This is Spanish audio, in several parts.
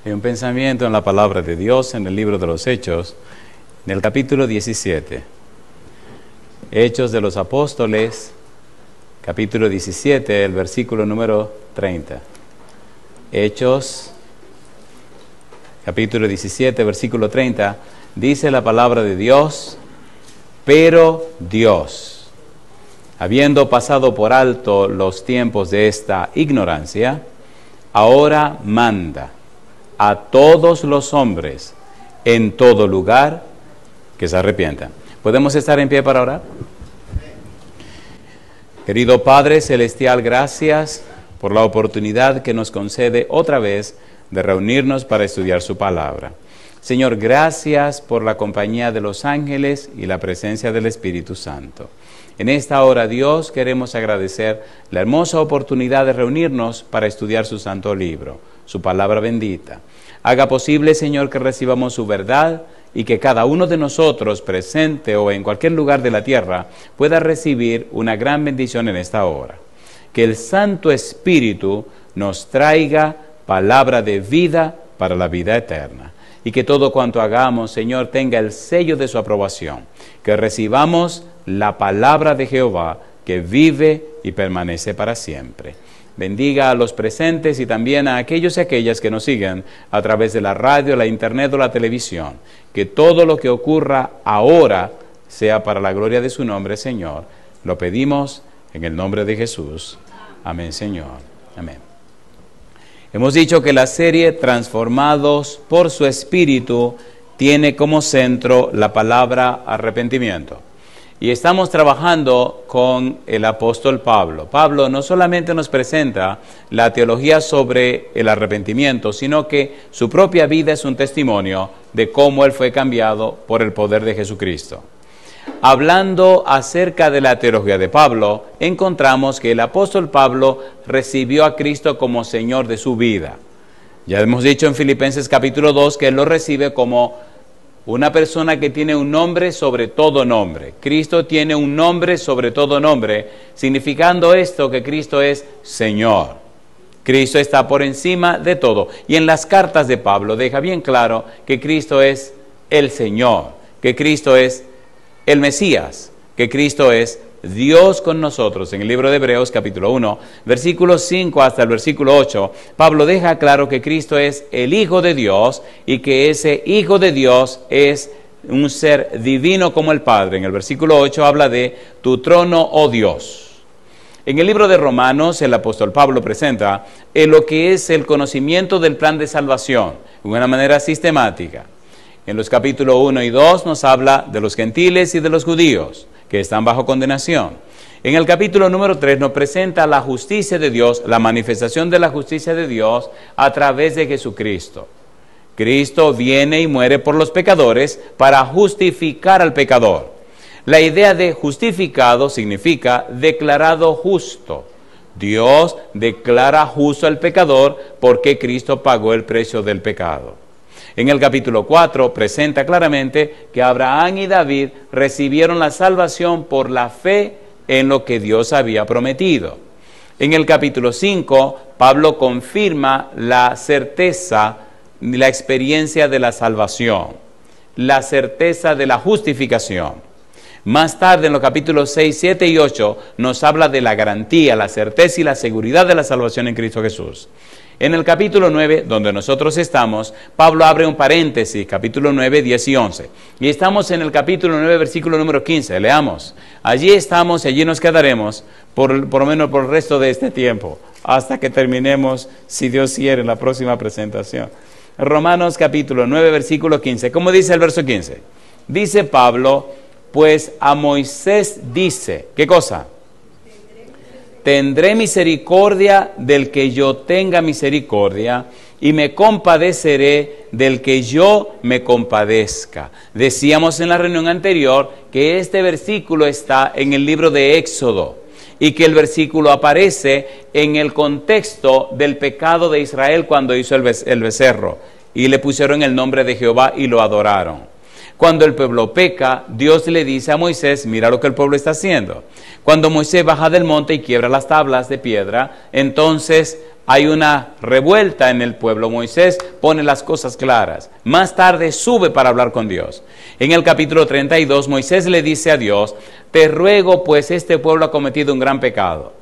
Hay un pensamiento en la palabra de Dios en el libro de los Hechos, en el capítulo 17. Hechos de los Apóstoles, capítulo 17, el versículo número 30. Hechos, capítulo 17, versículo 30, dice la palabra de Dios: pero Dios, habiendo pasado por alto los tiempos de esta ignorancia, ahora manda a todos los hombres en todo lugar que se arrepientan. ¿Podemos estar en pie para orar? Querido Padre Celestial, gracias por la oportunidad que nos concede otra vez de reunirnos para estudiar su palabra. Señor, gracias por la compañía de los ángeles y la presencia del Espíritu Santo. En esta hora, Dios, queremos agradecer la hermosa oportunidad de reunirnos para estudiar su santo libro, su palabra bendita. Haga posible, Señor, que recibamos su verdad y que cada uno de nosotros, presente o en cualquier lugar de la tierra, pueda recibir una gran bendición en esta hora. Que el Santo Espíritu nos traiga palabra de vida para la vida eterna. Y que todo cuanto hagamos, Señor, tenga el sello de su aprobación. Que recibamos la palabra de Jehová que vive y permanece para siempre. Bendiga a los presentes y también a aquellos y aquellas que nos siguen a través de la radio, la internet o la televisión. Que todo lo que ocurra ahora sea para la gloria de su nombre, Señor. Lo pedimos en el nombre de Jesús. Amén, Señor. Amén. Hemos dicho que la serie Transformados por su Espíritu tiene como centro la palabra arrepentimiento. Y estamos trabajando con el apóstol Pablo. Pablo no solamente nos presenta la teología sobre el arrepentimiento, sino que su propia vida es un testimonio de cómo él fue cambiado por el poder de Jesucristo. Hablando acerca de la teología de Pablo, encontramos que el apóstol Pablo recibió a Cristo como Señor de su vida. Ya hemos dicho en Filipenses capítulo 2 que él lo recibe como una persona que tiene un nombre sobre todo nombre. Cristo tiene un nombre sobre todo nombre, significando esto que Cristo es Señor. Cristo está por encima de todo. Y en las cartas de Pablo deja bien claro que Cristo es el Señor, que Cristo es el Mesías, que Cristo es Dios con nosotros. En el libro de Hebreos capítulo 1, versículo 5 hasta el versículo 8, Pablo deja claro que Cristo es el Hijo de Dios y que ese Hijo de Dios es un ser divino como el Padre. En el versículo 8 habla de tu trono, oh Dios. En el libro de Romanos, el apóstol Pablo presenta lo que es el conocimiento del plan de salvación de una manera sistemática. En los capítulos 1 y 2 nos habla de los gentiles y de los judíos que están bajo condenación. En el capítulo número 3 nos presenta la justicia de Dios, la manifestación de la justicia de Dios a través de Jesucristo. Cristo viene y muere por los pecadores para justificar al pecador. La idea de justificado significa declarado justo. Dios declara justo al pecador porque Cristo pagó el precio del pecado. En el capítulo 4 presenta claramente que Abraham y David recibieron la salvación por la fe en lo que Dios había prometido. En el capítulo 5, Pablo confirma la certeza, la experiencia de la salvación, la certeza de la justificación. Más tarde, en los capítulos 6, 7 y 8, nos habla de la garantía, la certeza y la seguridad de la salvación en Cristo Jesús. En el capítulo 9, donde nosotros estamos, Pablo abre un paréntesis, capítulo 9, 10 y 11. Y estamos en el capítulo 9, versículo número 15. Leamos. Allí estamos y allí nos quedaremos, por lo menos por el resto de este tiempo, hasta que terminemos, si Dios quiere, en la próxima presentación. Romanos capítulo 9, versículo 15. ¿Cómo dice el verso 15? Dice Pablo, pues a Moisés dice, ¿qué cosa? Tendré misericordia del que yo tenga misericordia y me compadeceré del que yo me compadezca. Decíamos en la reunión anterior que este versículo está en el libro de Éxodo y que el versículo aparece en el contexto del pecado de Israel cuando hizo el becerro y le pusieron el nombre de Jehová y lo adoraron. Cuando el pueblo peca, Dios le dice a Moisés, mira lo que el pueblo está haciendo. Cuando Moisés baja del monte y quiebra las tablas de piedra, entonces hay una revuelta en el pueblo. Moisés pone las cosas claras. Más tarde sube para hablar con Dios. En el capítulo 32, Moisés le dice a Dios, te ruego pues este pueblo ha cometido un gran pecado,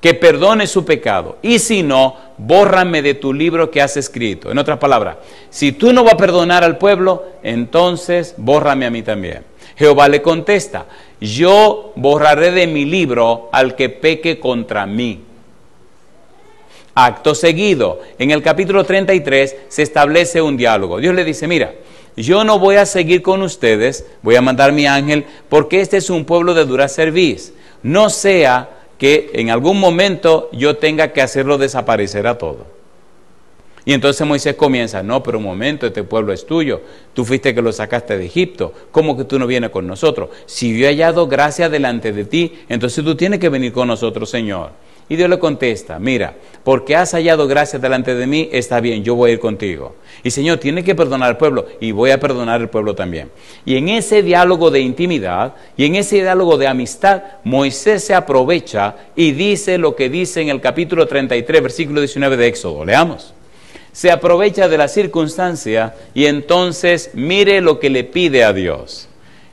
que perdone su pecado, y si no, bórrame de tu libro que has escrito. En otras palabras, si tú no vas a perdonar al pueblo, entonces bórrame a mí también. Jehová le contesta, yo borraré de mi libro al que peque contra mí. Acto seguido, en el capítulo 33 se establece un diálogo. Dios le dice, mira, yo no voy a seguir con ustedes, voy a mandar mi ángel, porque este es un pueblo de dura cerviz. No sea que en algún momento yo tenga que hacerlo desaparecer a todo. Y entonces Moisés comienza, no, pero un momento, este pueblo es tuyo, tú fuiste que lo sacaste de Egipto, ¿cómo que tú no vienes con nosotros? Si yo he hallado gracia delante de ti, entonces tú tienes que venir con nosotros, Señor. Y Dios le contesta, mira, porque has hallado gracia delante de mí, está bien, yo voy a ir contigo. Y Señor, tiene que perdonar al pueblo, y voy a perdonar al pueblo también. Y en ese diálogo de intimidad, y en ese diálogo de amistad, Moisés se aprovecha y dice lo que dice en el capítulo 33, versículo 19 de Éxodo. Leamos. Se aprovecha de la circunstancia y entonces mire lo que le pide a Dios.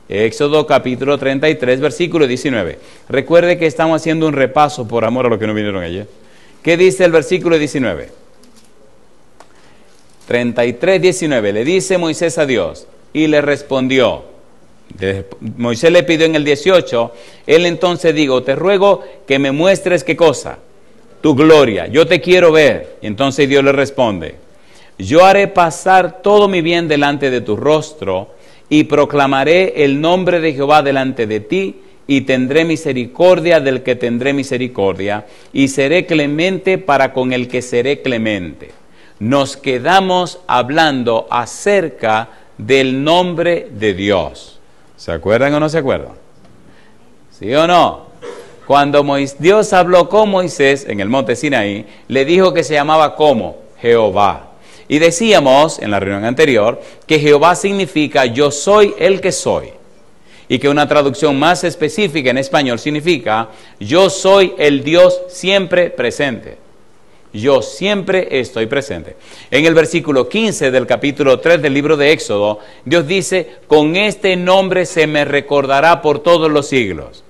Éxodo capítulo 33, versículo 19. Recuerde que estamos haciendo un repaso por amor a los que no vinieron ayer. ¿Qué dice el versículo 19? 33, 19. Le dice Moisés a Dios y le respondió. Moisés le pidió en el 18. Él entonces dijo, te ruego que me muestres qué cosa. Tu gloria, yo te quiero ver. Y entonces Dios le responde, yo haré pasar todo mi bien delante de tu rostro y proclamaré el nombre de Jehová delante de ti y tendré misericordia del que tendré misericordia y seré clemente para con el que seré clemente. Nos quedamos hablando acerca del nombre de Dios. ¿Se acuerdan o no se acuerdan? ¿Sí o no? Cuando Dios habló con Moisés en el monte Sinaí, le dijo que se llamaba ¿cómo? Jehová. Y decíamos en la reunión anterior que Jehová significa yo soy el que soy. Y que una traducción más específica en español significa yo soy el Dios siempre presente. Yo siempre estoy presente. En el versículo 15 del capítulo 3 del libro de Éxodo, Dios dice, con este nombre se me recordará por todos los siglos.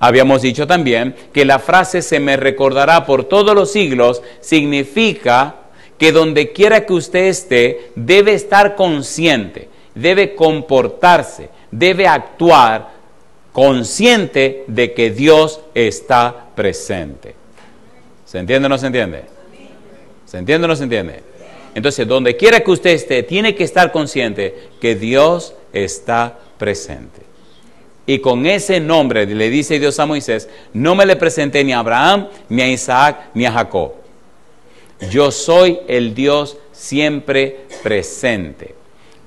Habíamos dicho también que la frase se me recordará por todos los siglos significa que donde quiera que usted esté, debe estar consciente, debe comportarse, debe actuar consciente de que Dios está presente. ¿Se entiende o no se entiende? ¿Se entiende o no se entiende? Entonces, donde quiera que usted esté, tiene que estar consciente que Dios está presente. Y con ese nombre le dice Dios a Moisés, no me le presenté ni a Abraham, ni a Isaac, ni a Jacob. Yo soy el Dios siempre presente.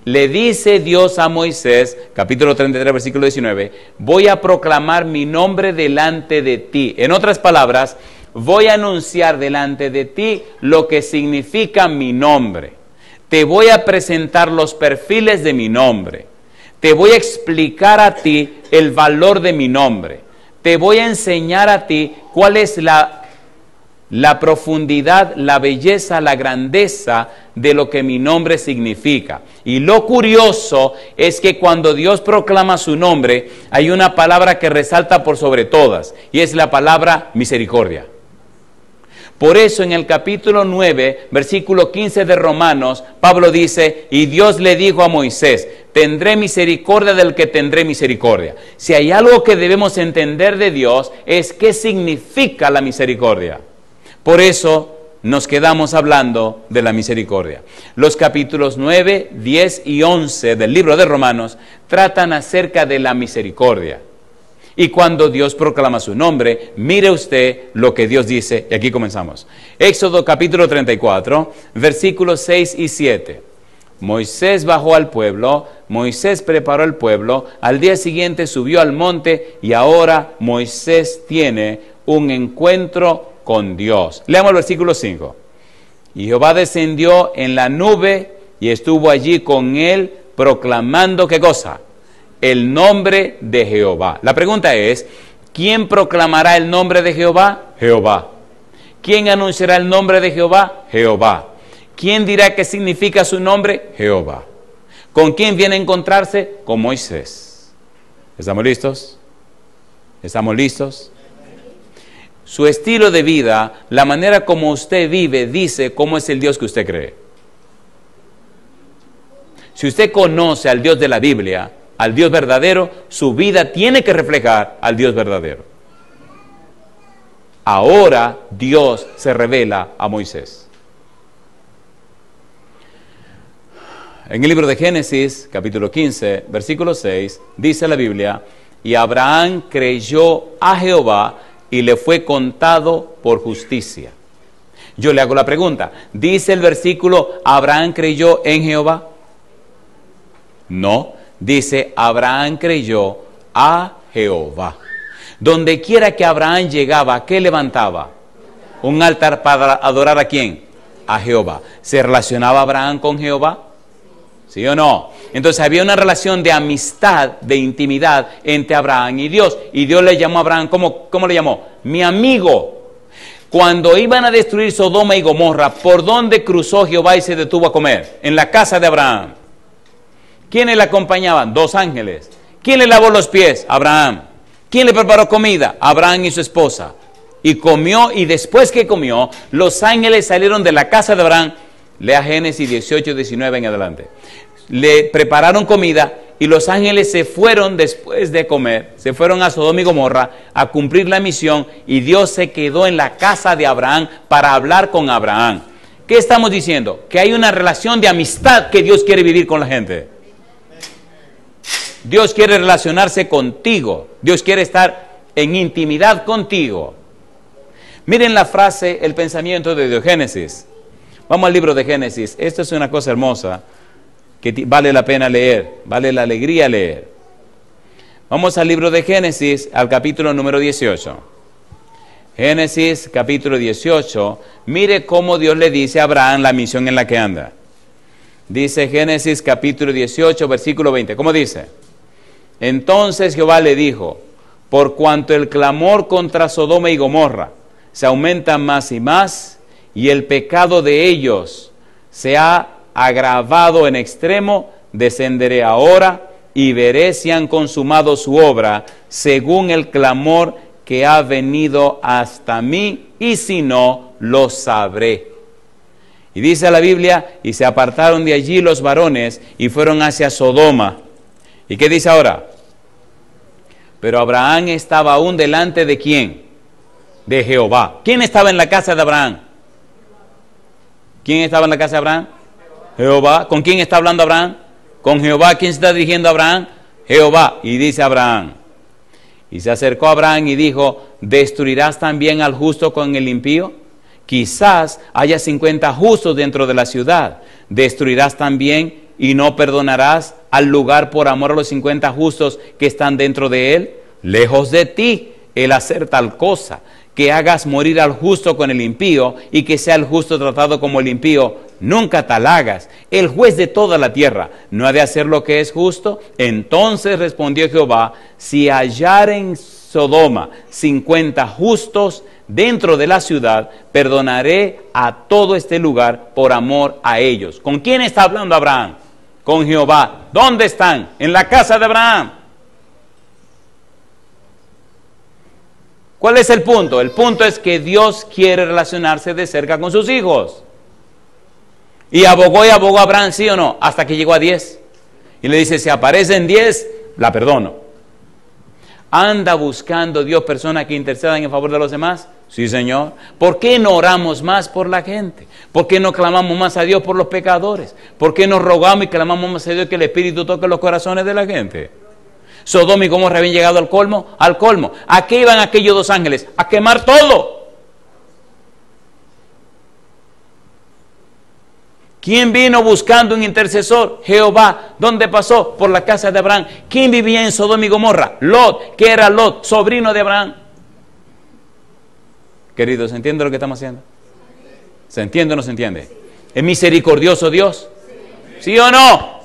Le dice Dios a Moisés, capítulo 33, versículo 19, voy a proclamar mi nombre delante de ti. En otras palabras, voy a anunciar delante de ti lo que significa mi nombre. Te voy a presentar los perfiles de mi nombre. Te voy a explicar a ti el valor de mi nombre. Te voy a enseñar a ti cuál es la profundidad, la belleza, la grandeza de lo que mi nombre significa. Y lo curioso es que cuando Dios proclama su nombre, hay una palabra que resalta por sobre todas, y es la palabra misericordia. Por eso en el capítulo 9, versículo 15 de Romanos, Pablo dice, y Dios le dijo a Moisés, tendré misericordia del que tendré misericordia. Si hay algo que debemos entender de Dios, es qué significa la misericordia. Por eso nos quedamos hablando de la misericordia. Los capítulos 9, 10 y 11 del libro de Romanos tratan acerca de la misericordia. Y cuando Dios proclama su nombre, mire usted lo que Dios dice. Y aquí comenzamos. Éxodo capítulo 34, versículos 6 y 7. Moisés bajó al pueblo, Moisés preparó el pueblo, al día siguiente subió al monte y ahora Moisés tiene un encuentro con Dios. Leamos el versículo 5. Y Jehová descendió en la nube y estuvo allí con él proclamando ¿qué cosa? El nombre de Jehová. La pregunta es, ¿quién proclamará el nombre de Jehová? Jehová. ¿Quién anunciará el nombre de Jehová? Jehová. ¿Quién dirá qué significa su nombre? Jehová. ¿Con quién viene a encontrarse? Con Moisés. ¿Estamos listos? ¿Estamos listos? Su estilo de vida, la manera como usted vive, dice cómo es el Dios que usted cree. Si usted conoce al Dios de la Biblia, al Dios verdadero, su vida tiene que reflejar al Dios verdadero. Ahora Dios se revela a Moisés. En el libro de Génesis, capítulo 15, versículo 6, dice la Biblia, y Abraham creyó a Jehová y le fue contado por justicia. Yo le hago la pregunta, ¿dice el versículo, Abraham creyó en Jehová? No, dice, Abraham creyó a Jehová. Donde quiera que Abraham llegaba, ¿qué levantaba? Un altar para adorar ¿a quién? A Jehová. ¿Se relacionaba Abraham con Jehová? ¿Sí o no? Entonces había una relación de amistad, de intimidad entre Abraham y Dios. Y Dios le llamó a Abraham, ¿cómo le llamó? Mi amigo. Cuando iban a destruir Sodoma y Gomorra, ¿por dónde cruzó Jehová y se detuvo a comer? En la casa de Abraham. ¿Quiénes le acompañaban? 2 ángeles. ¿Quién le lavó los pies? Abraham. ¿Quién le preparó comida? Abraham y su esposa. Y comió, y después que comió, los ángeles salieron de la casa de Abraham. Lea Génesis 18, 19 en adelante. Le prepararon comida y los ángeles se fueron después de comer, se fueron a Sodoma y Gomorra a cumplir la misión y Dios se quedó en la casa de Abraham para hablar con Abraham. ¿Qué estamos diciendo? Que hay una relación de amistad que Dios quiere vivir con la gente. Dios quiere relacionarse contigo. Dios quiere estar en intimidad contigo. Miren la frase, el pensamiento de Génesis. Vamos al libro de Génesis. Esto es una cosa hermosa que vale la pena leer, vale la alegría leer. Vamos al libro de Génesis, al capítulo número 18. Génesis, capítulo 18. Mire cómo Dios le dice a Abraham la misión en la que anda. Dice Génesis, capítulo 18, versículo 20. ¿Cómo dice? Entonces Jehová le dijo, por cuanto el clamor contra Sodoma y Gomorra se aumenta más y más, y el pecado de ellos se ha agravado en extremo, descenderé ahora y veré si han consumado su obra según el clamor que ha venido hasta mí, y si no, lo sabré. Y dice la Biblia, y se apartaron de allí los varones y fueron hacia Sodoma. ¿Y qué dice ahora? Pero Abraham estaba aún delante de ¿quién? De Jehová. ¿Quién estaba en la casa de Abraham? ¿Quién estaba en la casa de Abraham? Jehová. ¿Con quién está hablando Abraham? Con Jehová. ¿Quién se está dirigiendo a Abraham? Jehová. Y dice Abraham. Y se acercó a Abraham y dijo, ¿destruirás también al justo con el impío? Quizás haya 50 justos dentro de la ciudad. ¿Destruirás también y no perdonarás al lugar por amor a los 50 justos que están dentro de él? Lejos de ti el hacer tal cosa, que hagas morir al justo con el impío y que sea el justo tratado como el impío. Nunca tal hagas. El juez de toda la tierra no ha de hacer lo que es justo. Entonces respondió Jehová, si hallaren en Sodoma 50 justos dentro de la ciudad, perdonaré a todo este lugar por amor a ellos. ¿Con quién está hablando Abraham? Con Jehová. ¿Dónde están? En la casa de Abraham. ¿Cuál es el punto? El punto es que Dios quiere relacionarse de cerca con sus hijos. Y abogó a Abraham, ¿sí o no? Hasta que llegó a 10. Y le dice, si aparecen 10, la perdono. ¿Anda buscando Dios personas que intercedan en favor de los demás? Sí, Señor. ¿Por qué no oramos más por la gente? ¿Por qué no clamamos más a Dios por los pecadores? ¿Por qué no rogamos y clamamos más a Dios que el Espíritu toque los corazones de la gente? Sodoma y Gomorra habían llegado al colmo. ¿A qué iban aquellos 2 ángeles? A quemar todo. ¿Quién vino buscando un intercesor? Jehová. ¿Dónde pasó? Por la casa de Abraham. ¿Quién vivía en Sodoma y Gomorra? Lot. ¿Qué era Lot? Sobrino de Abraham. Queridos, ¿se entiende lo que estamos haciendo? ¿Se entiende o no se entiende? ¿Es misericordioso Dios? ¿Sí o no?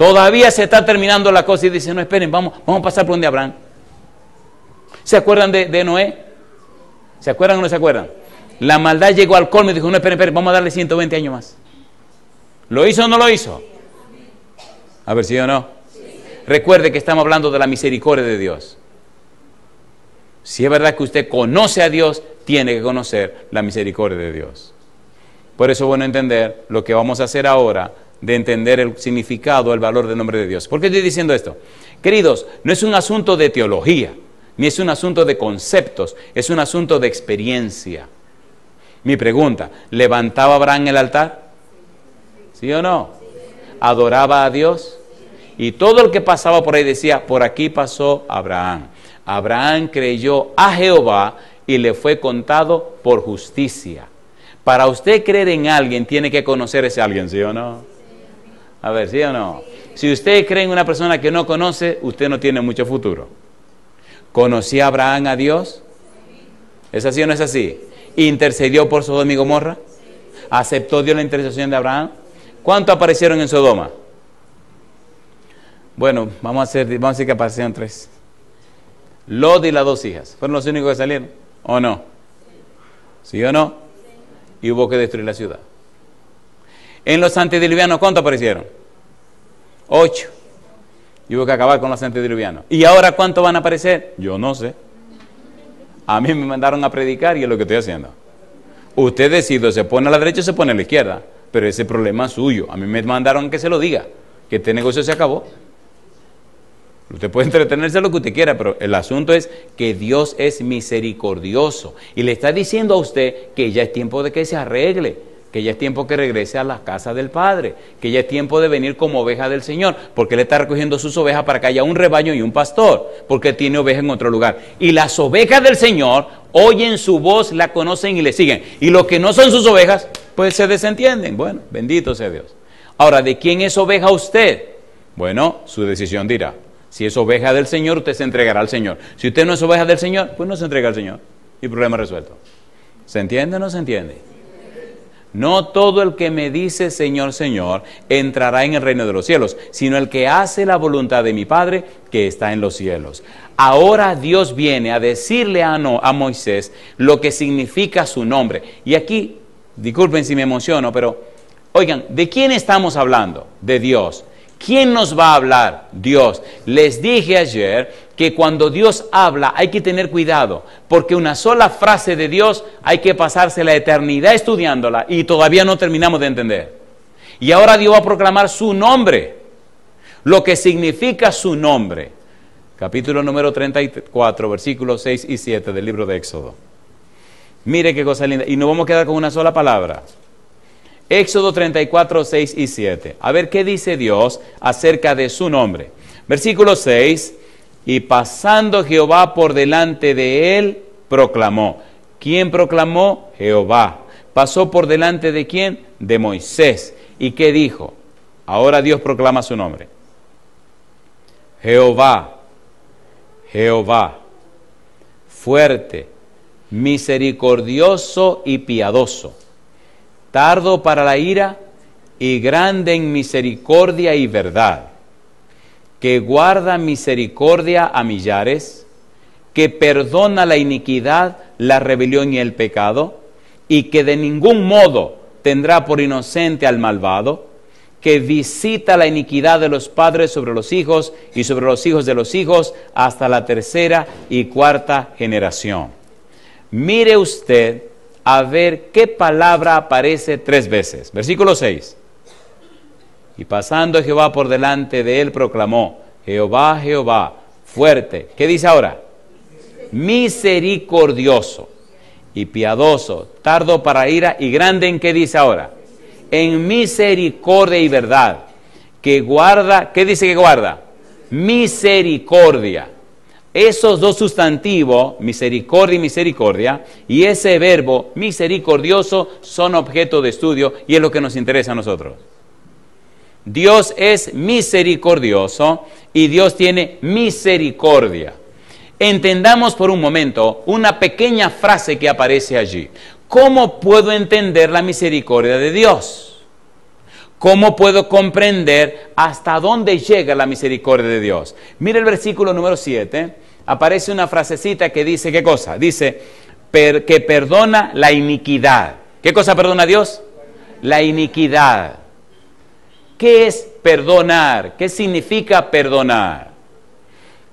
Todavía se está terminando la cosa y dice, no, esperen, vamos a pasar por donde Abraham. ¿Se acuerdan de Noé? ¿Se acuerdan o no se acuerdan? La maldad llegó al colmo y dijo, no, esperen, vamos a darle 120 años más. ¿Lo hizo o no lo hizo? A ver, ¿sí o no? Recuerde que estamos hablando de la misericordia de Dios. Si es verdad que usted conoce a Dios, tiene que conocer la misericordia de Dios. Por eso es bueno entender lo que vamos a hacer ahora, de entender el significado, el valor del nombre de Dios. ¿Por qué estoy diciendo esto? Queridos, no es un asunto de teología, ni es un asunto de conceptos, es un asunto de experiencia. Mi pregunta, ¿levantaba Abraham el altar? ¿Sí o no? ¿Adoraba a Dios? Y todo el que pasaba por ahí decía, por aquí pasó Abraham. Abraham creyó a Jehová y le fue contado por justicia. Para usted creer en alguien, tiene que conocer a ese alguien, ¿sí o no? A ver, ¿sí o no? Si usted cree en una persona que no conoce, usted no tiene mucho futuro. ¿Conocía Abraham a Dios? ¿Es así o no es así? ¿Intercedió por Sodoma y Gomorra? ¿Aceptó Dios la intercesión de Abraham? ¿Cuántos aparecieron en Sodoma? Bueno, vamos a decir que aparecieron 3. Lot y las 2 hijas. ¿Fueron los únicos que salieron? ¿O no? ¿Sí o no? Y hubo que destruir la ciudad. En los antediluvianos, ¿cuántos aparecieron? 8. Y hubo que acabar con los antediluvianos. ¿Y ahora cuántos van a aparecer? Yo no sé. A mí me mandaron a predicar y es lo que estoy haciendo. Usted decide, se pone a la derecha o se pone a la izquierda. Pero ese problema es suyo. A mí me mandaron que se lo diga. Que este negocio se acabó. Usted puede entretenerse lo que usted quiera, pero el asunto es que Dios es misericordioso. Y le está diciendo a usted que ya es tiempo de que se arregle, que ya es tiempo que regrese a la casa del Padre, que ya es tiempo de venir como oveja del Señor, porque Él está recogiendo sus ovejas para que haya un rebaño y un pastor, porque Él tiene ovejas en otro lugar. Y las ovejas del Señor oyen su voz, la conocen y le siguen. Y los que no son sus ovejas, pues se desentienden. Bueno, bendito sea Dios. Ahora, ¿de quién es oveja usted? Bueno, su decisión dirá. Si es oveja del Señor, usted se entregará al Señor. Si usted no es oveja del Señor, pues no se entrega al Señor. Y problema resuelto. ¿Se entiende o no se entiende? No todo el que me dice Señor, Señor, entrará en el reino de los cielos, sino el que hace la voluntad de mi Padre que está en los cielos. Ahora Dios viene a decirle a Moisés lo que significa su nombre. Y aquí, disculpen si me emociono, pero oigan, ¿de quién estamos hablando? De Dios. ¿Quién nos va a hablar? Dios. Les dije ayer que cuando Dios habla hay que tener cuidado, porque una sola frase de Dios hay que pasarse la eternidad estudiándola y todavía no terminamos de entender. Y ahora Dios va a proclamar su nombre, lo que significa su nombre. Capítulo número 34, versículos 6 y 7 del libro de Éxodo. Mire qué cosa linda. Y nos vamos a quedar con una sola palabra. Éxodo 34, 6 y 7. A ver qué dice Dios acerca de su nombre. Versículo 6. Y pasando Jehová por delante de él, proclamó. ¿Quién proclamó? Jehová. ¿Pasó por delante de quién? De Moisés. ¿Y qué dijo? Ahora Dios proclama su nombre. Jehová, Jehová, fuerte, misericordioso y piadoso, tardo para la ira y grande en misericordia y verdad, que guarda misericordia a millares, que perdona la iniquidad, la rebelión y el pecado, y que de ningún modo tendrá por inocente al malvado, que visita la iniquidad de los padres sobre los hijos y sobre los hijos de los hijos hasta la 3ª y 4ª generación. Mire usted a ver qué palabra aparece 3 veces. Versículo 6. Y pasando Jehová por delante de él, proclamó, Jehová, Jehová, fuerte. ¿Qué dice ahora? Misericordioso y piadoso, tardo para ira y grande en qué dice ahora? En misericordia y verdad, que guarda, ¿qué dice que guarda? Misericordia. Esos dos sustantivos, misericordia y misericordia, y ese verbo misericordioso son objeto de estudio y es lo que nos interesa a nosotros. Dios es misericordioso y Dios tiene misericordia. Entendamos por un momento una pequeña frase que aparece allí. ¿Cómo puedo entender la misericordia de Dios? ¿Cómo puedo comprender hasta dónde llega la misericordia de Dios? Mira el versículo número 7, aparece una frasecita que dice, ¿qué cosa? Dice, que perdona la iniquidad. ¿Qué cosa perdona Dios? La iniquidad. ¿Qué es perdonar? ¿Qué significa perdonar?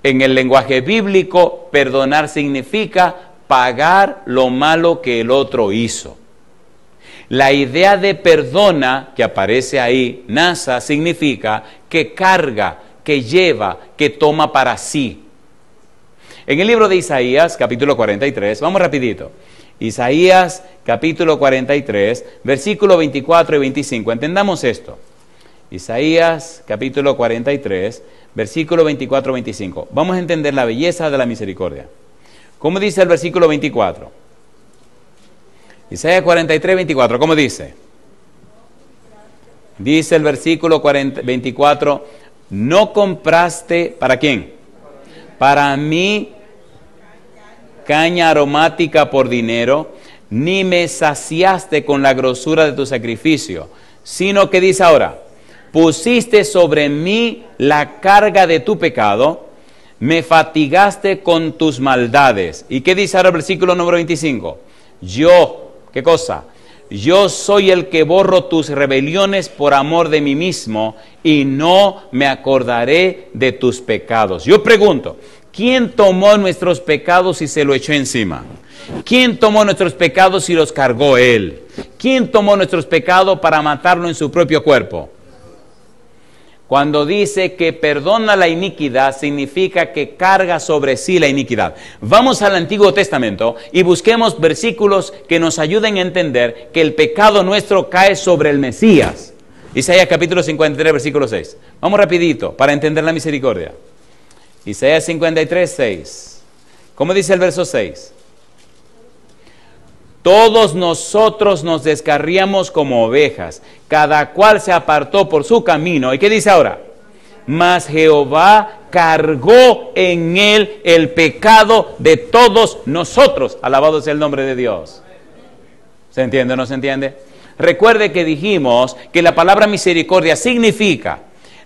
En el lenguaje bíblico, perdonar significa pagar lo malo que el otro hizo. La idea de perdona que aparece ahí, nasa, significa que carga, que lleva, que toma para sí. En el libro de Isaías, capítulo 43, vamos rapidito. Isaías, capítulo 43, versículo 24 y 25. Entendamos esto. Isaías, capítulo 43, versículo 24 y 25. Vamos a entender la belleza de la misericordia. ¿Cómo dice el versículo 24? Isaías 43, 24, ¿cómo dice? Dice el versículo 24, no compraste, ¿para quién? Para mí caña aromática por dinero, ni me saciaste con la grosura de tu sacrificio, sino que dice ahora, pusiste sobre mí la carga de tu pecado, me fatigaste con tus maldades. ¿Y qué dice ahora el versículo número 25? Yo, ¿qué cosa? Yo soy el que borro tus rebeliones por amor de mí mismo y no me acordaré de tus pecados. Yo pregunto, ¿quién tomó nuestros pecados y se lo echó encima? ¿Quién tomó nuestros pecados y los cargó Él? ¿Quién tomó nuestros pecados para matarlo en su propio cuerpo? Cuando dice que perdona la iniquidad, significa que carga sobre sí la iniquidad. Vamos al Antiguo Testamento y busquemos versículos que nos ayuden a entender que el pecado nuestro cae sobre el Mesías. Isaías capítulo 53, versículo 6. Vamos rapidito para entender la misericordia. Isaías 53, 6. ¿Cómo dice el verso 6? Todos nosotros nos descarriamos como ovejas, cada cual se apartó por su camino. ¿Y qué dice ahora? Mas Jehová cargó en él el pecado de todos nosotros. Alabado sea el nombre de Dios. ¿Se entiende o no se entiende? Recuerde que dijimos que la palabra misericordia significa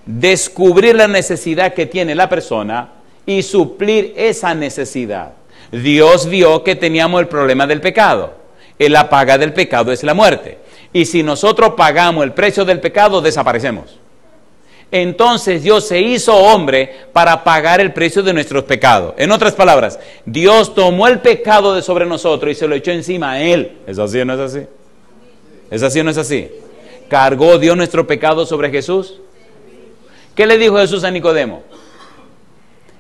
descubrir la necesidad que tiene la persona y suplir esa necesidad. Dios vio que teníamos el problema del pecado. La paga del pecado es la muerte. Y si nosotros pagamos el precio del pecado, desaparecemos. Entonces Dios se hizo hombre para pagar el precio de nuestros pecados. En otras palabras, Dios tomó el pecado de sobre nosotros y se lo echó encima a Él. ¿Es así o no es así? ¿Es así o no es así? ¿Cargó Dios nuestro pecado sobre Jesús? ¿Qué le dijo Jesús a Nicodemo?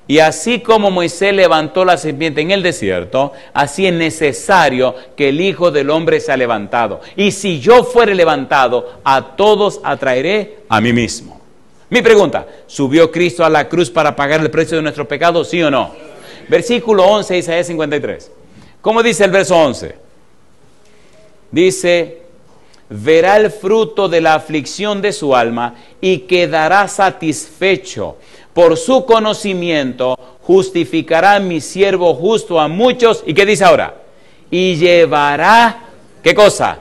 Y así como Moisés levantó la serpiente en el desierto, así es necesario que el Hijo del Hombre sea levantado. Y si yo fuere levantado, a todos atraeré a mí mismo. Mi pregunta, ¿subió Cristo a la cruz para pagar el precio de nuestros pecados, sí o no? Versículo 11, Isaías 53. ¿Cómo dice el verso 11? Dice, verá el fruto de la aflicción de su alma y quedará satisfecho. Por su conocimiento justificará mi siervo justo a muchos. ¿Y qué dice ahora? Y llevará, ¿qué cosa?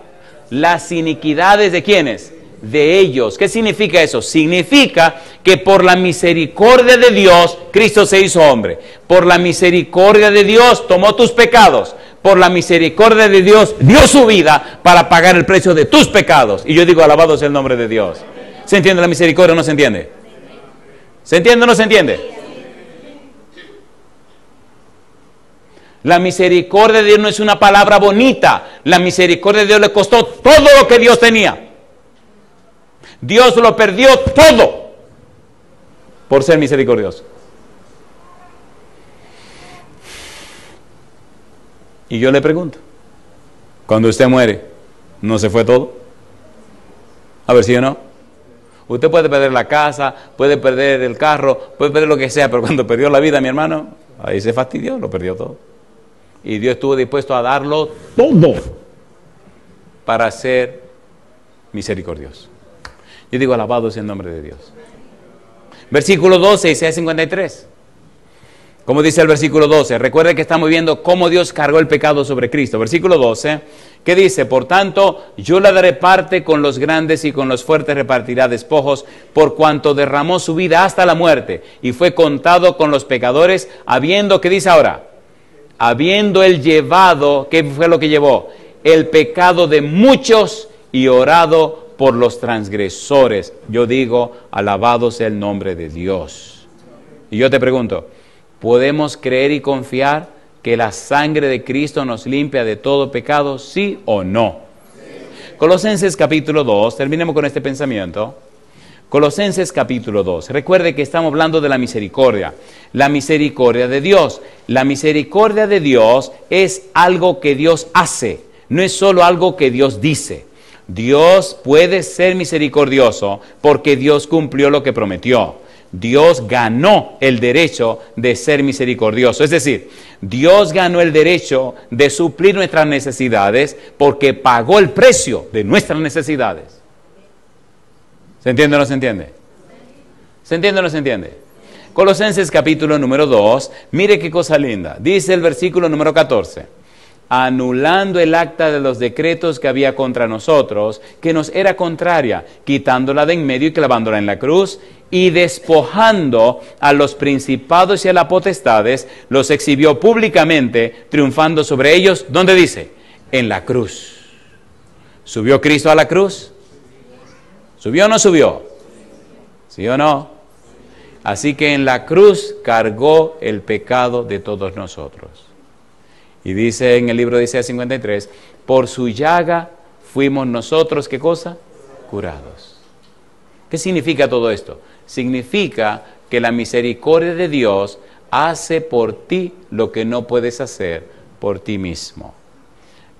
Las iniquidades de ¿quiénes? De ellos. ¿Qué significa eso? Significa que por la misericordia de Dios, Cristo se hizo hombre. Por la misericordia de Dios tomó tus pecados. Por la misericordia de Dios dio su vida para pagar el precio de tus pecados. Y yo digo, alabado sea el nombre de Dios. ¿Se entiende la misericordia o no se entiende? ¿Se entiende o no se entiende? La misericordia de Dios no es una palabra bonita. La misericordia de Dios le costó todo lo que Dios tenía. Dios lo perdió todo por ser misericordioso. Y yo le pregunto, cuando usted muere, ¿no se fue todo? A ver si o no. Usted puede perder la casa, puede perder el carro, puede perder lo que sea, pero cuando perdió la vida, mi hermano, ahí se fastidió, lo perdió todo. Y Dios estuvo dispuesto a darlo todo para ser misericordioso. Yo digo, alabado sea el nombre de Dios. Versículo 12, Isaías 53. Como dice el versículo 12, recuerde que estamos viendo cómo Dios cargó el pecado sobre Cristo. Versículo 12, que dice, por tanto, yo le daré parte con los grandes y con los fuertes repartirá despojos, por cuanto derramó su vida hasta la muerte y fue contado con los pecadores, habiendo, ¿qué dice ahora? Habiendo él llevado, ¿qué fue lo que llevó? El pecado de muchos y orado por los transgresores. Yo digo, alabado sea el nombre de Dios. Y yo te pregunto, ¿podemos creer y confiar que la sangre de Cristo nos limpia de todo pecado, sí o no? Sí. Colosenses capítulo 2, terminemos con este pensamiento. Colosenses capítulo 2, recuerde que estamos hablando de la misericordia de Dios. La misericordia de Dios es algo que Dios hace, no es solo algo que Dios dice. Dios puede ser misericordioso porque Dios cumplió lo que prometió. Dios ganó el derecho de ser misericordioso. Es decir, Dios ganó el derecho de suplir nuestras necesidades porque pagó el precio de nuestras necesidades. ¿Se entiende o no se entiende? ¿Se entiende o no se entiende? Colosenses capítulo número 2, mire qué cosa linda. Dice el versículo número 14. Anulando el acta de los decretos que había contra nosotros, que nos era contraria, quitándola de en medio y clavándola en la cruz, y despojando a los principados y a las potestades, los exhibió públicamente, triunfando sobre ellos, ¿dónde dice? En la cruz. ¿Subió Cristo a la cruz? ¿Subió o no subió? ¿Sí o no? Así que en la cruz cargó el pecado de todos nosotros. Y dice en el libro de Isaías 53, por su llaga fuimos nosotros, ¿qué cosa? Curados. ¿Qué significa todo esto? Significa que la misericordia de Dios hace por ti lo que no puedes hacer por ti mismo.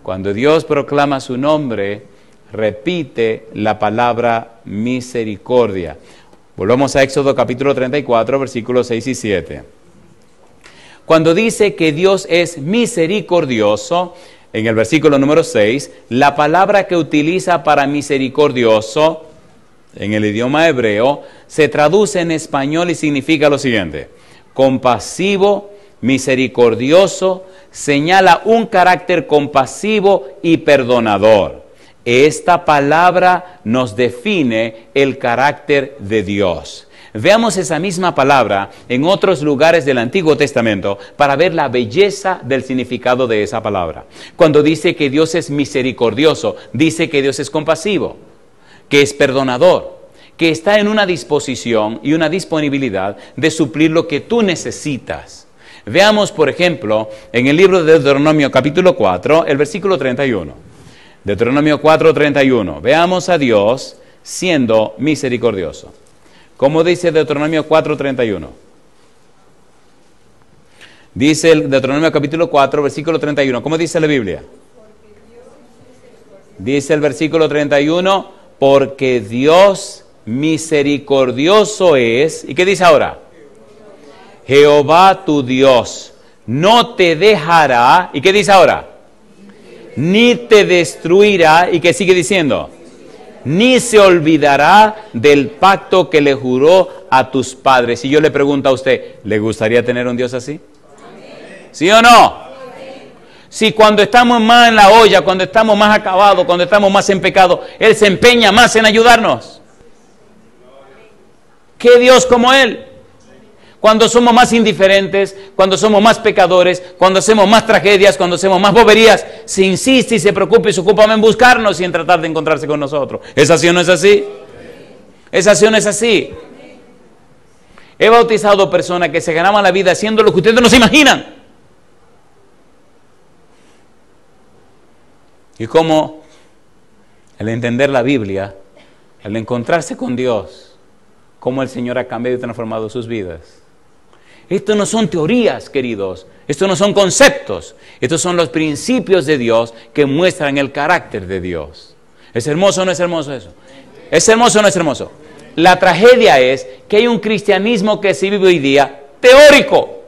Cuando Dios proclama su nombre, repite la palabra misericordia. Volvamos a Éxodo capítulo 34, versículos 6 y 7. Cuando dice que Dios es misericordioso, en el versículo número 6, la palabra que utiliza para misericordioso, en el idioma hebreo, se traduce en español y significa lo siguiente: compasivo, misericordioso, señala un carácter compasivo y perdonador. Esta palabra nos define el carácter de Dios. Veamos esa misma palabra en otros lugares del Antiguo Testamento para ver la belleza del significado de esa palabra. Cuando dice que Dios es misericordioso, dice que Dios es compasivo, que es perdonador, que está en una disposición y una disponibilidad de suplir lo que tú necesitas. Veamos, por ejemplo, en el libro de Deuteronomio capítulo 4, el versículo 31. Deuteronomio 4, 31. Veamos a Dios siendo misericordioso. ¿Cómo dice Deuteronomio 4, 31? Dice el Deuteronomio capítulo 4, versículo 31. ¿Cómo dice la Biblia? Dice el versículo 31, porque Dios misericordioso es. ¿Y qué dice ahora? Jehová tu Dios no te dejará. ¿Y qué dice ahora? Ni te destruirá. ¿Y qué sigue diciendo? Ni se olvidará del pacto que le juró a tus padres. Y yo le pregunto a usted, ¿le gustaría tener un Dios así? ¿Sí o no? Si cuando estamos más en la olla, cuando estamos más acabados, cuando estamos más en pecado, Él se empeña más en ayudarnos. ¿Qué Dios como Él? Cuando somos más indiferentes, cuando somos más pecadores, cuando hacemos más tragedias, cuando hacemos más boberías, se insiste y se preocupa y se ocupa en buscarnos y en tratar de encontrarse con nosotros. ¿Es así o no es así? ¿Es así o no es así? He bautizado personas que se ganaban la vida haciendo lo que ustedes no se imaginan. Y como al entender la Biblia, al encontrarse con Dios, cómo el Señor ha cambiado y transformado sus vidas. Esto no son teorías, queridos. Estos no son conceptos. Estos son los principios de Dios que muestran el carácter de Dios. ¿Es hermoso o no es hermoso eso? ¿Es hermoso o no es hermoso? La tragedia es que hay un cristianismo que se vive hoy día teórico.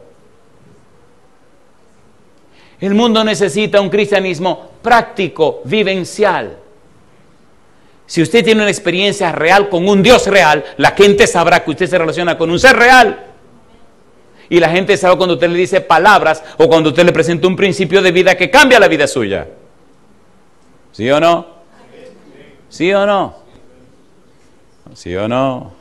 El mundo necesita un cristianismo práctico, vivencial. Si usted tiene una experiencia real con un Dios real, la gente sabrá que usted se relaciona con un ser real. Y la gente sabe cuando usted le dice palabras o cuando usted le presenta un principio de vida que cambia la vida suya. ¿Sí o no? ¿Sí o no? ¿Sí o no?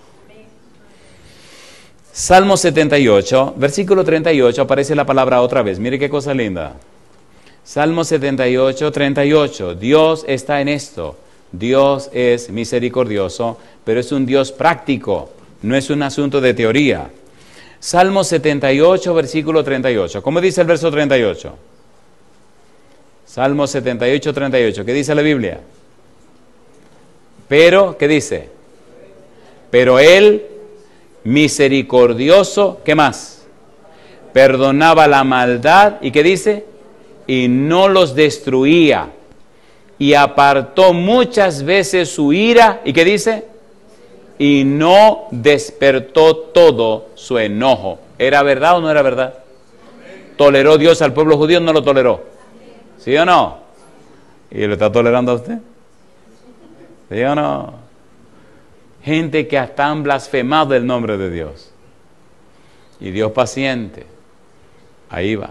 Salmo 78, versículo 38, aparece la palabra otra vez. Mire qué cosa linda. Salmo 78, 38. Dios está en esto. Dios es misericordioso, pero es un Dios práctico. No es un asunto de teoría. Salmo 78, versículo 38. ¿Cómo dice el verso 38? Salmo 78, 38. ¿Qué dice la Biblia? Pero, ¿qué dice? Pero Él, misericordioso, ¿qué más? Perdonaba la maldad, ¿y qué dice? Y no los destruía. Y apartó muchas veces su ira, ¿y qué dice? Y no despertó todo su enojo. ¿Era verdad o no era verdad? ¿Toleró Dios al pueblo judío o no lo toleró? ¿Sí o no? ¿Y lo está tolerando a usted? ¿Sí o no? Gente que hasta han blasfemado el nombre de Dios. Y Dios paciente, ahí va.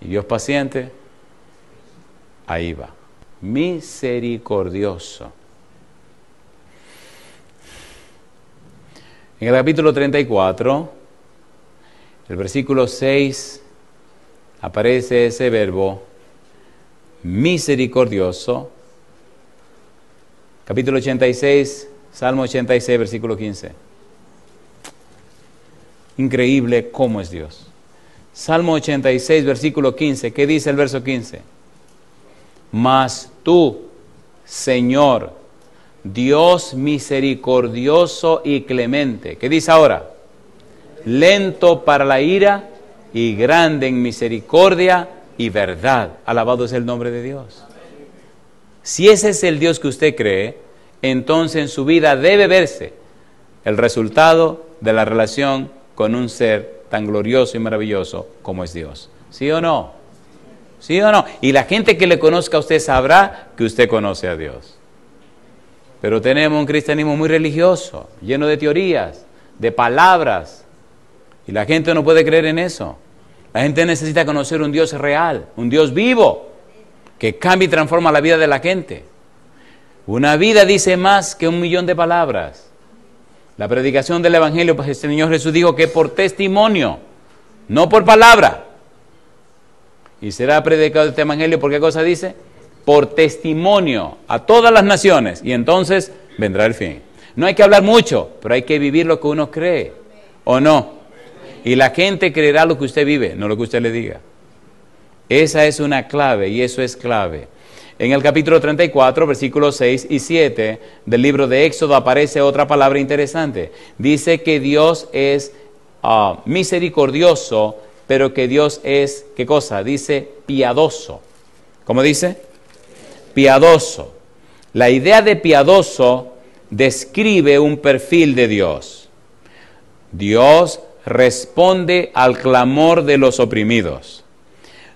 Y Dios paciente, ahí va. Misericordioso. En el capítulo 34, el versículo 6, aparece ese verbo, misericordioso. Capítulo 86, Salmo 86, versículo 15. Increíble cómo es Dios. Salmo 86, versículo 15. ¿Qué dice el verso 15? Mas tú, Señor, Dios misericordioso y clemente. ¿Qué dice ahora? Lento para la ira y grande en misericordia y verdad. Alabado es el nombre de Dios. Si ese es el Dios que usted cree, entonces en su vida debe verse el resultado de la relación con un ser tan glorioso y maravilloso como es Dios. ¿Sí o no? ¿Sí o no? Y la gente que le conozca a usted sabrá que usted conoce a Dios. Pero tenemos un cristianismo muy religioso, lleno de teorías, de palabras. Y la gente no puede creer en eso. La gente necesita conocer un Dios real, un Dios vivo, que cambia y transforma la vida de la gente. Una vida dice más que 1.000.000 de palabras. La predicación del Evangelio, pues el Señor Jesús dijo que por testimonio, no por palabra. Y será predicado este Evangelio, ¿por qué cosa dice? Por testimonio a todas las naciones, y entonces vendrá el fin. No hay que hablar mucho, pero hay que vivir lo que uno cree, ¿o no? Y la gente creerá lo que usted vive, no lo que usted le diga. Esa es una clave, y eso es clave. En el capítulo 34, versículos 6 y 7 del libro de Éxodo aparece otra palabra interesante. Dice que Dios es misericordioso, pero que Dios es, ¿qué cosa? Dice piadoso. ¿Cómo dice? Piadoso. La idea de piadoso describe un perfil de Dios. Dios responde al clamor de los oprimidos.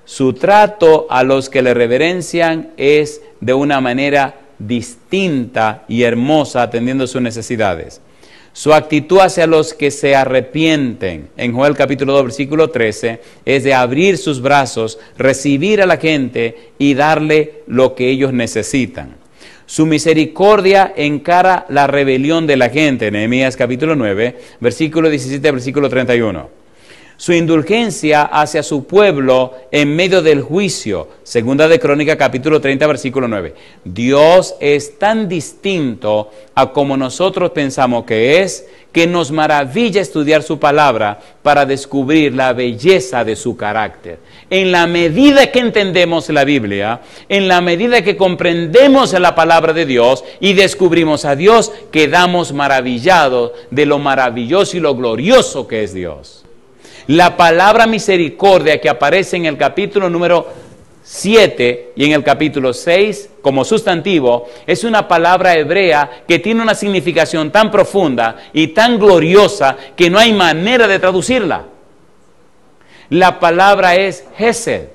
Su trato a los que le reverencian es de una manera distinta y hermosa, atendiendo sus necesidades. Su actitud hacia los que se arrepienten, en Joel capítulo 2, versículo 13, es de abrir sus brazos, recibir a la gente y darle lo que ellos necesitan. Su misericordia encara la rebelión de la gente, Nehemías capítulo 9, versículo 17, versículo 31. Su indulgencia hacia su pueblo en medio del juicio, segunda de Crónica capítulo 30, versículo 9. Dios es tan distinto a como nosotros pensamos que es, que nos maravilla estudiar su palabra para descubrir la belleza de su carácter. En la medida que entendemos la Biblia, en la medida que comprendemos la palabra de Dios y descubrimos a Dios, quedamos maravillados de lo maravilloso y lo glorioso que es Dios. La palabra misericordia que aparece en el capítulo número 7 y en el capítulo 6 como sustantivo es una palabra hebrea que tiene una significación tan profunda y tan gloriosa que no hay manera de traducirla. La palabra es Hesed.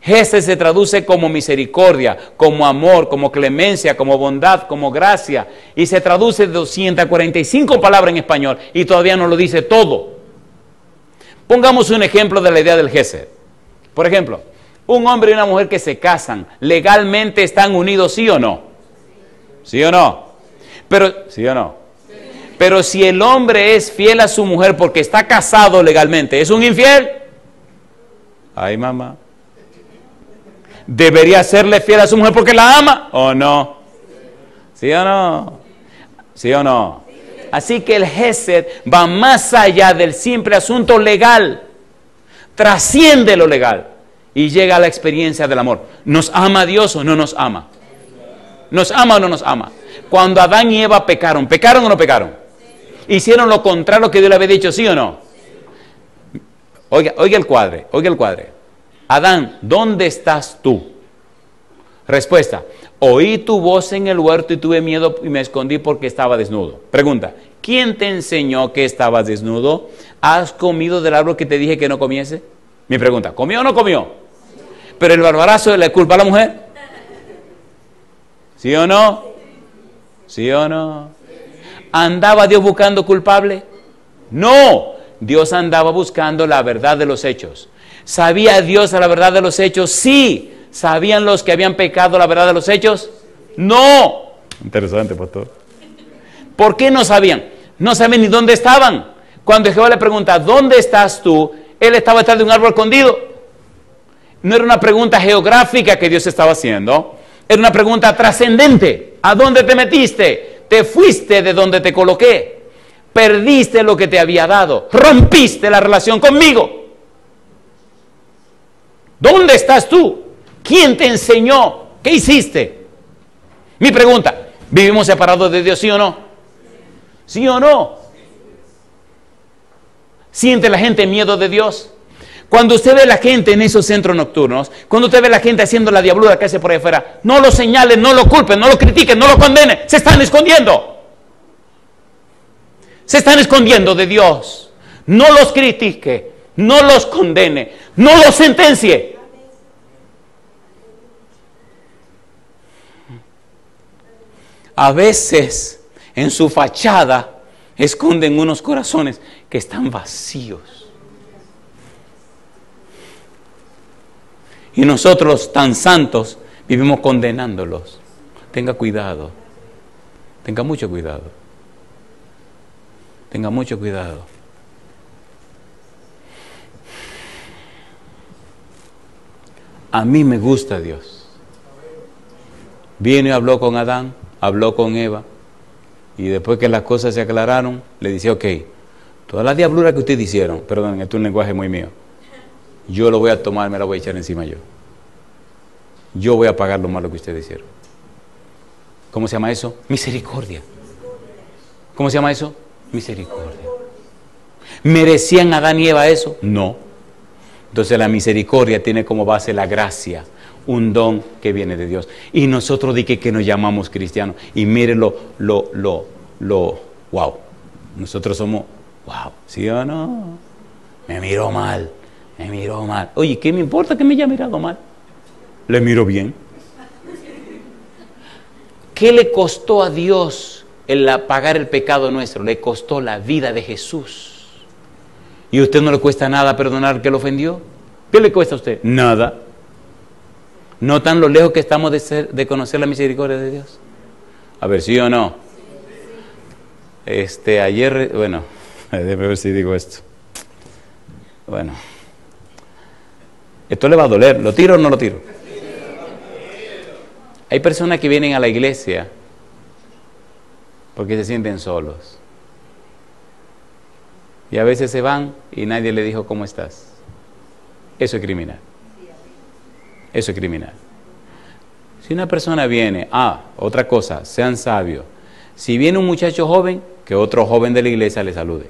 Gesed se traduce como misericordia, como amor, como clemencia, como bondad, como gracia. Y se traduce 245 palabras en español y todavía no lo dice todo. Pongamos un ejemplo de la idea del Gesed. Por ejemplo, un hombre y una mujer que se casan, legalmente están unidos, ¿sí o no? ¿Sí o no? Pero, ¿sí o no? Pero si el hombre es fiel a su mujer porque está casado legalmente, ¿es un infiel? Ay, mamá. ¿Debería serle fiel a su mujer porque la ama o no? ¿Sí o no? ¿Sí o no? Así que el Gesed va más allá del simple asunto legal, trasciende lo legal y llega a la experiencia del amor. ¿Nos ama Dios o no nos ama? ¿Nos ama o no nos ama? Cuando Adán y Eva pecaron, ¿pecaron o no pecaron? ¿Hicieron lo contrario que Dios le había dicho, sí o no? Oiga el cuadre, oiga el cuadre. Adán, ¿dónde estás tú? Respuesta, oí tu voz en el huerto y tuve miedo y me escondí porque estaba desnudo. Pregunta, ¿quién te enseñó que estabas desnudo? ¿Has comido del árbol que te dije que no comiese? Mi pregunta, ¿comió o no comió? Pero el barbarazo le culpa a la mujer. ¿Sí o no? ¿Sí o no? ¿Andaba Dios buscando culpable? No, Dios andaba buscando la verdad de los hechos. ¿Sabía Dios la verdad de los hechos? Sí. ¿Sabían los que habían pecado la verdad de los hechos? No. Interesante, pastor. ¿Por qué no sabían? No sabían ni dónde estaban. Cuando Jehová le pregunta, ¿dónde estás tú? Él estaba detrás de un árbol escondido. No era una pregunta geográfica que Dios estaba haciendo. Era una pregunta trascendente. ¿A dónde te metiste? Te fuiste de donde te coloqué. Perdiste lo que te había dado. Rompiste la relación conmigo. ¿Dónde estás tú? ¿Quién te enseñó? ¿Qué hiciste? Mi pregunta, ¿vivimos separados de Dios, sí o no? ¿Sí o no? ¿Siente la gente miedo de Dios? Cuando usted ve a la gente en esos centros nocturnos, cuando usted ve a la gente haciendo la diablura que hace por ahí afuera, no lo señalen, no lo culpen, no lo critiquen, no lo condenen, se están escondiendo. Se están escondiendo de Dios. No los critique, no los condene, no los sentencie. A veces en su fachada esconden unos corazones que están vacíos. Y nosotros tan santos vivimos condenándolos. Tenga cuidado. Tenga mucho cuidado. Tenga mucho cuidado. A mí me gusta Dios. Vino y habló con Adán, habló con Eva, y después que las cosas se aclararon, le dice, ok, toda la diablura que ustedes hicieron, perdón, esto es un lenguaje muy mío, yo lo voy a tomar, me la voy a echar encima yo. Yo voy a pagar lo malo que ustedes hicieron. ¿Cómo se llama eso? Misericordia. ¿Cómo se llama eso? Misericordia. ¿Merecían Adán y Eva eso? No. Entonces la misericordia tiene como base la gracia, un don que viene de Dios. Y nosotros di que nos llamamos cristianos. Y miren wow. Nosotros somos, wow, ¿sí o no? Me miró mal. Oye, ¿qué me importa que me haya mirado mal? Le miro bien. ¿Qué le costó a Dios pagar el pecado nuestro? Le costó la vida de Jesús. ¿Y a usted no le cuesta nada perdonar al que lo ofendió? ¿Qué le cuesta a usted? Nada. ¿No tan lo lejos que estamos de conocer la misericordia de Dios? A ver, ¿sí o no? Ayer, bueno, déjame ver si digo esto. Bueno, esto le va a doler. ¿Lo tiro o no lo tiro? Hay personas que vienen a la iglesia porque se sienten solos. Y a veces se van y nadie le dijo ¿cómo estás? Eso es criminal. Eso es criminal. Si una persona viene, otra cosa, sean sabios. Si viene un muchacho joven, que otro joven de la iglesia le salude.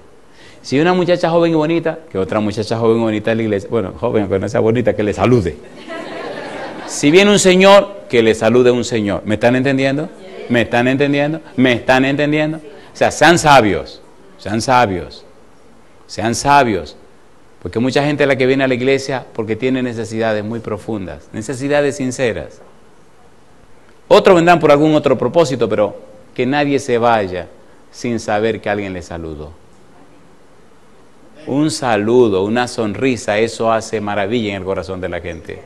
Si una muchacha joven y bonita, que otra muchacha joven y bonita de la iglesia, bueno, joven, pero no sea bonita, que le salude. Si viene un señor, que le salude un señor. ¿Me están entendiendo? ¿Me están entendiendo? ¿Me están entendiendo? O sea, sean sabios, sean sabios, sean sabios. Porque mucha gente es la que viene a la iglesia porque tiene necesidades muy profundas, necesidades sinceras. Otros vendrán por algún otro propósito, pero que nadie se vaya sin saber que alguien le saludó. Un saludo, una sonrisa, eso hace maravilla en el corazón de la gente.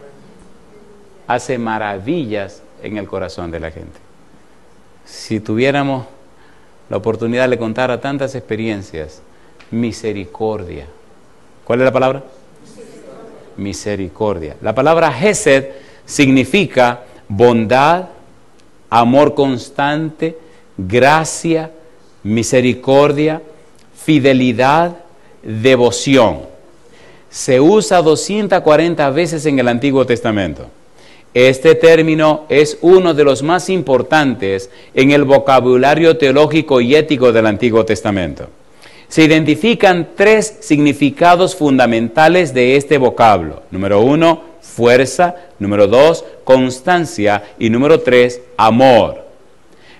Hace maravillas en el corazón de la gente. Si tuviéramos la oportunidad de contar tantas experiencias, misericordia. ¿Cuál es la palabra? Misericordia. La palabra Hesed significa bondad, amor constante, gracia, misericordia, fidelidad, devoción. Se usa 240 veces en el Antiguo Testamento. Este término es uno de los más importantes en el vocabulario teológico y ético del Antiguo Testamento. Se identifican 3 significados fundamentales de este vocablo. Número 1, fuerza. Número 2, constancia. Y número 3, amor.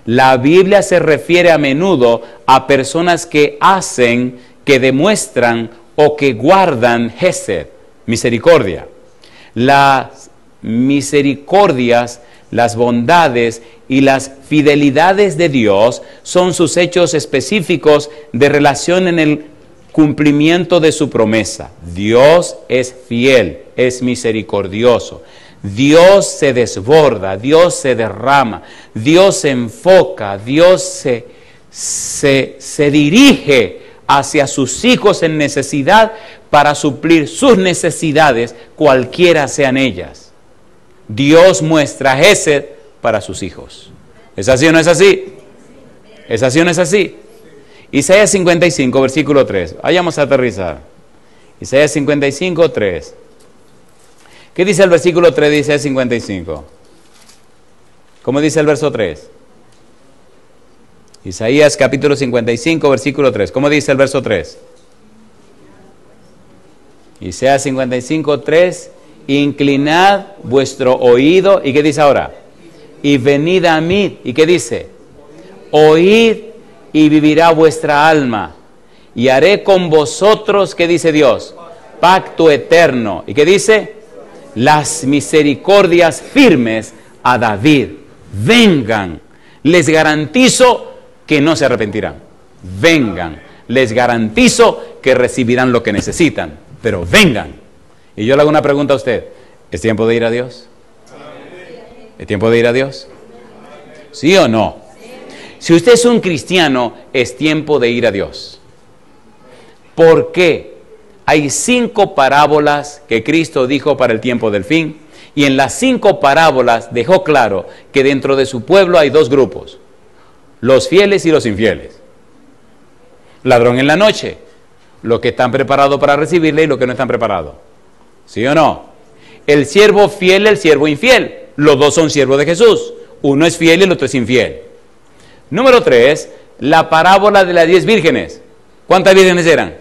La Biblia se refiere a menudo a personas que hacen, que demuestran o que guardan Hesed, misericordia. Las misericordias, las bondades y las fidelidades de Dios son sus hechos específicos de relación en el cumplimiento de su promesa. Dios es fiel, es misericordioso. Dios se desborda, Dios se derrama, Dios se enfoca, Dios se dirige hacia sus hijos en necesidad para suplir sus necesidades, cualquiera sean ellas. Dios muestra Hesed para sus hijos. ¿Es así o no es así? ¿Es así o no es así? Isaías 55, versículo 3. Vayamos a aterrizar. Isaías 55, 3. ¿Qué dice el versículo 3 de Isaías 55? ¿Cómo dice el verso 3? Isaías capítulo 55, versículo 3. ¿Cómo dice el verso 3? Isaías 55, 3. Inclinad vuestro oído. ¿Y qué dice ahora? Y venid a mí. ¿Y qué dice? Oíd y vivirá vuestra alma. Y haré con vosotros, ¿qué dice Dios? Pacto eterno. ¿Y qué dice? Las misericordias firmes a David. Vengan. Les garantizo que no se arrepentirán. Vengan. Les garantizo que recibirán lo que necesitan. Pero vengan. Y yo le hago una pregunta a usted. ¿Es tiempo de ir a Dios? ¿Es tiempo de ir a Dios? ¿Sí o no? Si usted es un cristiano, es tiempo de ir a Dios. ¿Por qué? Hay 5 parábolas que Cristo dijo para el tiempo del fin. Y en las 5 parábolas dejó claro que dentro de su pueblo hay 2 grupos. Los fieles y los infieles. Ladrón en la noche. Los que están preparados para recibirle y los que no están preparados. ¿Sí o no? El siervo fiel y el siervo infiel. Los 2 son siervos de Jesús. Uno es fiel y el otro es infiel. Número 3, la parábola de las 10 vírgenes. ¿Cuántas vírgenes eran?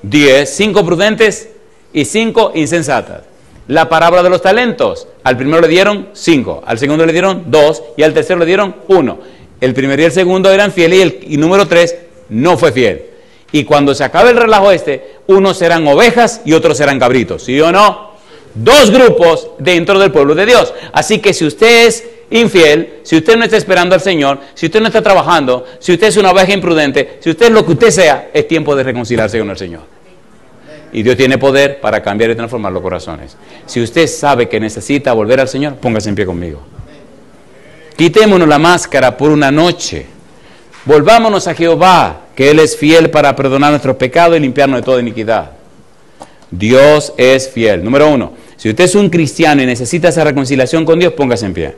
10, 5 prudentes y 5 insensatas. La parábola de los talentos. Al primero le dieron 5, al segundo le dieron 2 y al tercero le dieron 1. El primero y el segundo eran fieles y número 3 no fue fiel. Y cuando se acabe el relajo unos serán ovejas y otros serán cabritos. ¿Sí o no? 2 grupos dentro del pueblo de Dios. Así que si usted es infiel, si usted no está esperando al Señor, si usted no está trabajando, si usted es una oveja imprudente, si usted es lo que usted sea, es tiempo de reconciliarse con el Señor. Y Dios tiene poder para cambiar y transformar los corazones. Si usted sabe que necesita volver al Señor, póngase en pie conmigo. Quitémonos la máscara por una noche. Volvámonos a Jehová, que Él es fiel para perdonar nuestros pecados y limpiarnos de toda iniquidad. Dios es fiel. Número 1, si usted es un cristiano y necesita esa reconciliación con Dios, póngase en pie.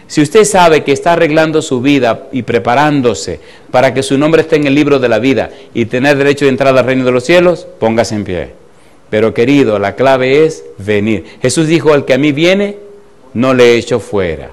Si usted sabe que está arreglando su vida y preparándose para que su nombre esté en el libro de la vida y tener derecho de entrada al reino de los cielos, póngase en pie. Pero querido, la clave es venir. Jesús dijo, al que a mí viene, no le echo fuera.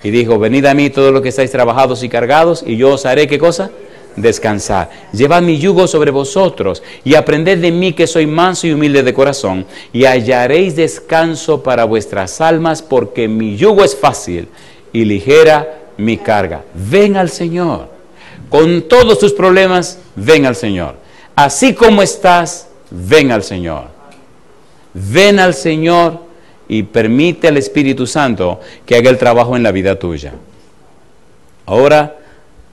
Y dijo, venid a mí todos los que estáis trabajados y cargados, y yo os haré, ¿qué cosa? Descansar. Llevad mi yugo sobre vosotros, y aprended de mí que soy manso y humilde de corazón, y hallaréis descanso para vuestras almas, porque mi yugo es fácil y ligera mi carga. Ven al Señor. Con todos tus problemas, ven al Señor. Así como estás, ven al Señor. Ven al Señor y permite al Espíritu Santo que haga el trabajo en la vida tuya. Ahora,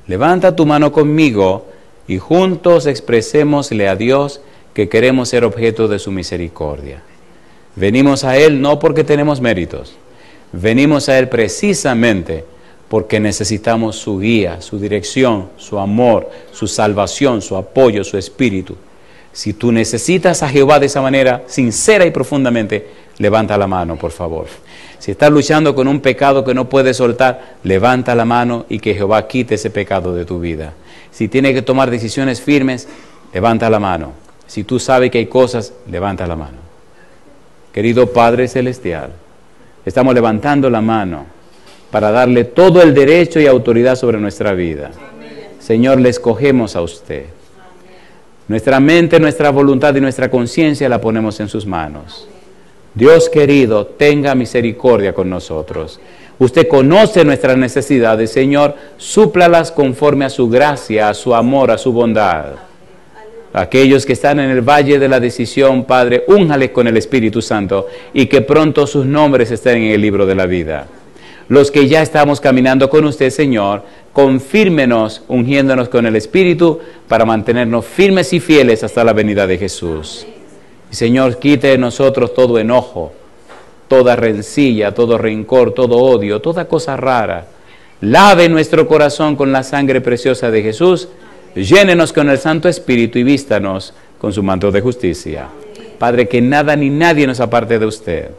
levanta tu mano conmigo y juntos expresémosle a Dios que queremos ser objeto de su misericordia. Venimos a Él no porque tenemos méritos, venimos a Él precisamente porque necesitamos su guía, su dirección, su amor, su salvación, su apoyo, su espíritu. Si tú necesitas a Jehová de esa manera, sincera y profundamente, levanta la mano, por favor. Si estás luchando con un pecado que no puedes soltar, levanta la mano y que Jehová quite ese pecado de tu vida. Si tienes que tomar decisiones firmes, levanta la mano. Si tú sabes que hay cosas, levanta la mano. Querido Padre Celestial, estamos levantando la mano para darle todo el derecho y autoridad sobre nuestra vida. Señor, le escogemos a usted. Nuestra mente, nuestra voluntad y nuestra conciencia la ponemos en sus manos. Dios querido, tenga misericordia con nosotros. Usted conoce nuestras necesidades, Señor, súplalas conforme a su gracia, a su amor, a su bondad. Aquellos que están en el valle de la decisión, Padre, únjales con el Espíritu Santo y que pronto sus nombres estén en el libro de la vida. Los que ya estamos caminando con usted, Señor, confírmenos ungiéndonos con el Espíritu para mantenernos firmes y fieles hasta la venida de Jesús. Y Señor, quite de nosotros todo enojo, toda rencilla, todo rencor, todo odio, toda cosa rara. Lave nuestro corazón con la sangre preciosa de Jesús. Llénenos con el Santo Espíritu y vístanos con su manto de justicia. Padre, que nada ni nadie nos aparte de usted.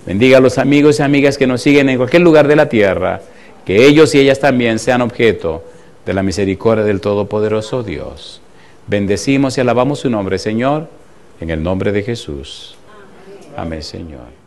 Bendiga a los amigos y amigas que nos siguen en cualquier lugar de la tierra, que ellos y ellas también sean objeto de la misericordia del Todopoderoso Dios. Bendecimos y alabamos su nombre, Señor, en el nombre de Jesús. Amén, Señor.